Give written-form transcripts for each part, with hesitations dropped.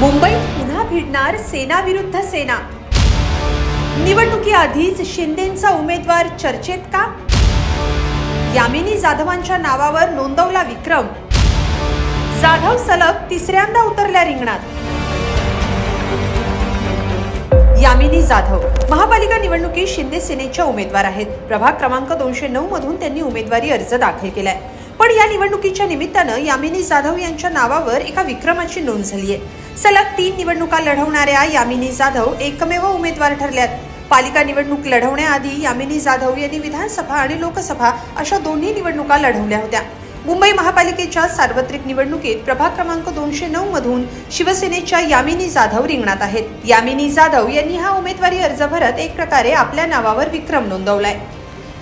मुंबईत पुन्हा भिडणार सेना विरुद्ध सेना। निवडणुकीआधीच शिंदेंचा उमेदवार चर्चेत का? यामिनी जाधवांच्या नावावर नोंदवला विक्रम। जाधव सलग तिसऱ्यांदा उतरल्या रिंगणात। यामिनी जाधव महापालिका निवडणुकीत शिंदे सेनेच्या उमेदवार आहेत। प्रभाग क्रमांक 209 मधून त्यांनी उमेदवारी अर्ज दाखल केलाय। पण या निवडणुकीच्या निमित्तानं यामिनी जाधव यांच्या नावावर एका विक्रमाची नोंद झाली आहे। सलग 3 निवडणुका लढवणाऱ्या यामिनी जाधव एकमेव उमेदवार ठरल्यात। पालिका निवडणूक लढवण्याआधी यामिनी जाधव यांनी विधानसभा आणि लोकसभा अशा दोन्ही निवडणुका लढवल्या होत्या। मुंबई महापालिकेच्या सार्वत्रिक निवडणुकीत प्रभाग क्रमांक 209 मधून शिवसेनेच्या यामिनी जाधव रिंगणात आहेत। यामिनी जाधव यांनी हा उमेदवारी अर्ज भरत एक प्रकारे आपल्या नावावर विक्रम नोंदवलाय।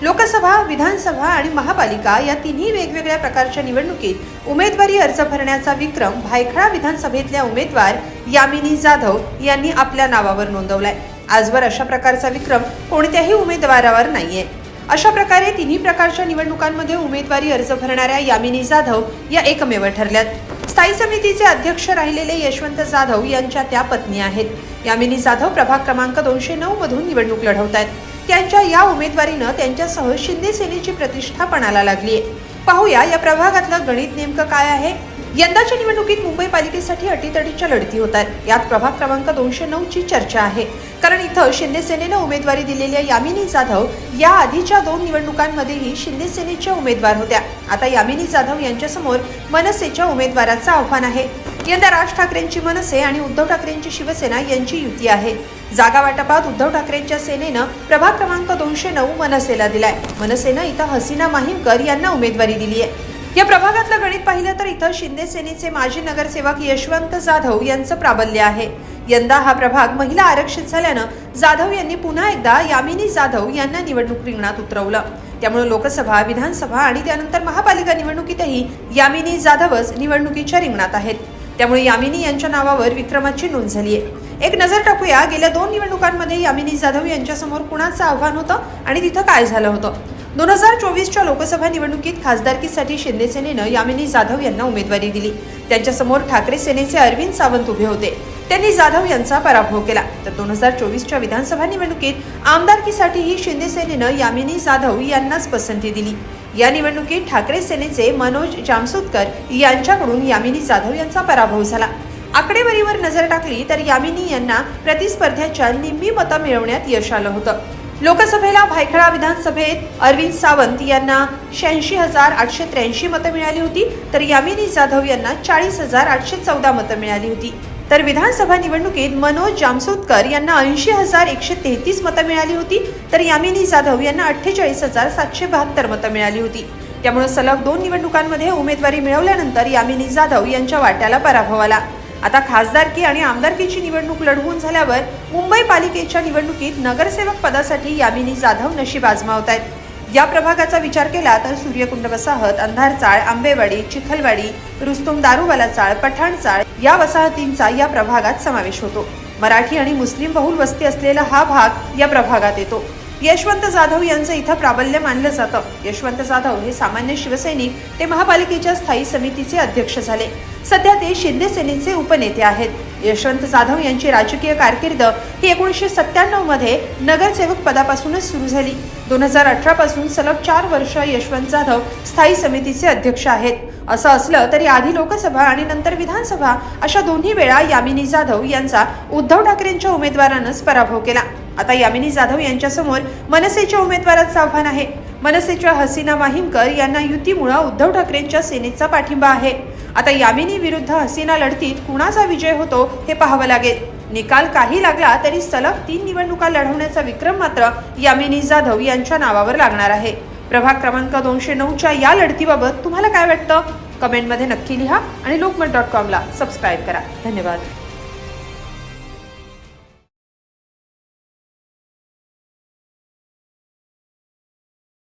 लोकसभा, विधानसभा आणि महापालिका या तिन्ही वेगवेगळ्या प्रकारच्या निवडणुकीत उमेदवारी अर्ज भरण्याचा विक्रम भायखळा विधानसभेतल्या उमेदवार यामिनी जाधव यांनी आपल्या नावावर नोंदवलाय। आजवर अशा प्रकारचा विक्रम कोणत्याही उमेदवारावर नाहीये। अशा प्रकारे तिन्ही प्रकारच्या निवडणुकांमध्ये उमेदवारी अर्ज भरणाऱ्या यामिनी जाधव या एकमेव ठरल्यात। स्थायी समितीचे अध्यक्ष राहिलेले यशवंत जाधव यांच्या त्या पत्नी आहेत। यामिनी जाधव प्रभाग क्रमांक 209 मधून निवडणूक लढवत आहेत। त्यांच्या या उमेदवारीनं त्यांच्यासह शिंदे सेनेची प्रतिष्ठा पणाला लागली आहे। पाहूया या प्रभागातलं गणित नेमकं काय आहे। यंदाच्या निवडणुकीत मुंबई पालिकेसाठी अटीतटीच्या लढती होत आहेत। यात प्रभाग क्रमांक 209 ची चर्चा आहे, कारण इथं शिंदे सेनेनं उमेदवारी दिलेल्या यामिनी जाधव या आधीच्या 2 निवडणुकांमध्येही शिंदे सेनेच्या उमेदवार होत्या। आता यामिनी जाधव यांच्यासमोर मनसेच्या उमेदवाराचं आव्हान आहे। यंदा राज ठाकरेंची मनसे आणि उद्धव ठाकरेंची शिवसेना यांची युती आहे। जागा वाटपात उद्धव ठाकरेंच्या सेनेनं प्रभाग क्रमांक 209 मनसेला दिलाय। मनसेनं इथं हसीना माहीमकर यांना उमेदवारी दिली आहे। या प्रभागातलं गणित पाहिलं तर इथं शिंदे सेनेचे माजी नगरसेवक यशवंत जाधव यांचं प्राबल्य आहे। यंदा हा प्रभाग महिला आरक्षित झाल्यानं जाधव यांनी पुन्हा एकदा यामिनी जाधव यांना निवडणूक रिंगणात उतरवलं। त्यामुळे लोकसभा, विधानसभा आणि त्यानंतर महापालिका निवडणुकीतही यामिनी जाधवच निवडणुकीच्या रिंगणात आहेत। त्यामुळे यामिनी यांच्या नावावर विक्रमाची नोंद झाली आहे। एक नजर टाकूया गेल्या 2 निवडणुकांमध्ये यामिनी जाधव यांच्यासमोर कुणाचं आव्हान होतं आणि तिथं काय झालं होतं। 2024च्या लोकसभा निवडणुकीत खासदारकीसाठी शिंदे सेनेनं यामिनी जाधव यांना उमेदवारी दिली। त्यांच्यासमोर ठाकरे सेनेचे अरविंद सावंत उभे होते। त्यांनी जाधव यांचा पराभव केला। तर 2024च्या विधानसभा निवडणुकीत आमदारकीसाठीही शिंदे सेनेनं यामिनी जाधव यांनाच पसंती दिली। या निवडणुकीत ठाकरे सेनेचे मनोज जामसुदकर यांच्याकडून यामिनी जाधव यांचा पराभव झाला। आकडेवारीवर नजर टाकली तर यामिनी यांना प्रतिस्पर्ध्याच्या निम्मी मतं मिळवण्यात यश आलं होतं। लोकसभेला भायखळा विधानसभेत अरविंद सावंत यांना 86,883 मतं मिळाली होती, तर यामिनी जाधव यांना 40,814 मतं मिळाली होती। तर विधानसभा निवडणुकीत मनोज जामसुदकर यांना 80,133 मतं मिळाली होती, तर यामिनी जाधव यांना 48,772 मतं मिळाली होती। त्यामुळे सलग 2 निवडणुकांमध्ये उमेदवारी मिळवल्यानंतर यामिनी जाधव यांच्या वाट्याला पराभव आला। आता खासदारकी आणि आमदारकीची निवडणूक लढवून झाल्यावर मुंबई पालिकेच्या निवडणुकीत नगरसेवक पदासाठी यामिनी जाधव नशीब आजमावत आहेत। या प्रभागाचा विचार केला तर सूर्यकुंड वसाहत, अंधारचाळ, आंबेवाडी, चिखलवाडी, रुस्तुम दारूवाला चाळ, पठाण चाळ या वसाहतींचा या प्रभागात समावेश होतो। मराठी आणि मुस्लिम बहुल वस्ती असलेला हा भाग या प्रभागात येतो। यशवंत जाधव यांचं इथं प्राबल्य मानलं जातं। यशवंत जाधव हे सामान्य शिवसैनिक ते महापालिकेच्या स्थायी समितीचे अध्यक्ष झाले। सध्या ते शिंदे सेनेचे उपनेते आहेत। यशवंत जाधव यांची राजकीय कारकीर्द ही 1997 मध्ये नगरसेवक पदापासूनच सुरू झाली। 2018 पासून सलग 4 वर्ष यशवंत जाधव स्थायी समितीचे अध्यक्ष आहेत। असं असलं तरी आधी लोकसभा आणि नंतर विधानसभा अशा दोन्ही वेळा यामिनी जाधव यांचा उद्धव ठाकरेंच्या उमेदवारानंच पराभव केला। आता यामिनी जाधव यांच्यासमोर मनसेच्या उमेदवाराचं आव्हान आहे। मनसेच्या हसीना माहीमकर यांना युतीमुळे उद्धव ठाकरेंच्या सेनेचा पाठिंबा आहे। आता यामिनी विरुद्ध हसीना लढतीत कुणाचा विजय होतो हे पाहावं लागेल। निकाल काही लागला तरी सलग 3 निवडणुका लढवण्याचा विक्रम मात्र यामिनी जाधव यांच्या नावावर लागणार आहे। प्रभाग क्रमांक 209च्या या लढतीबाबत तुम्हाला काय वाटतं? कमेंटमध्ये नक्की लिहा आणि लोकमत.com ला सबस्क्राईब करा। धन्यवाद।